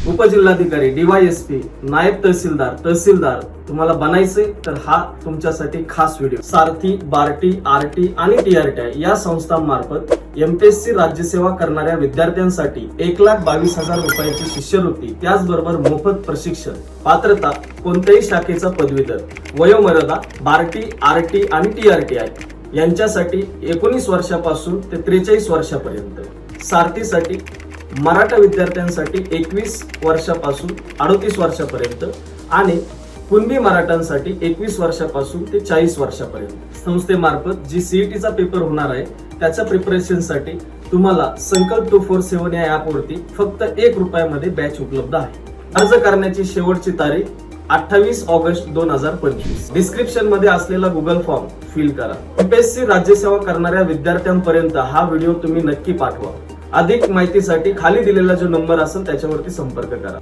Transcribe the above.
उपजिल्हाधिकारी, DYSP, नायब तहसीलदार तुम्हाला बनायचे तर हा तुमच्यासाठी खास व्हिडिओ। सारथी, बार्टी, आरटी आणि TRTI या संस्थांमार्फत MPSC राज्यसेवा करणाऱ्या विद्यार्थ्यांसाठी 1,22,000 रुपयाची शिष्यवृत्ती, त्याचबरोबर मोफत प्रशिक्षण, पात्रता कोणत्याही शाखेचा पदवीधर, वयोमर्यादा बार्टी, आरटी आणि TRTI यांच्यासाठी 19 वर्षापासून ते 43 वर्षापर्यंत, सारथीसाठी मराठा विद्यार्थ्यांसाठी 21 वर्षापासून 38 वर्षापर्यंत आणि कुणबी मराठ्यांसाठी 21 वर्षापासून ते 40 वर्षापर्यंत। संस्थेमार्फत जी CETचा पेपर होणार आहे त्याच्या प्रिपरेशनसाठी तुम्हाला संकल्प 247 या ऍपवरती फक्त 1 रुपयामध्ये बॅच उपलब्ध आहे। अर्ज करण्याची शेवटची तारीख 28 ऑगस्ट 2025। डिस्क्रिप्शन मध्ये असलेला गुगल फॉर्म फिल करा। MPSC राज्यसेवा करणाऱ्या विद्यार्थ्यांपर्यंत हा व्हिडिओ तुम्ही नक्की पाठवा। अधिक माहितीसाठी खाली दिलेला जो नंबर असेल त्याच्यावरती संपर्क करा।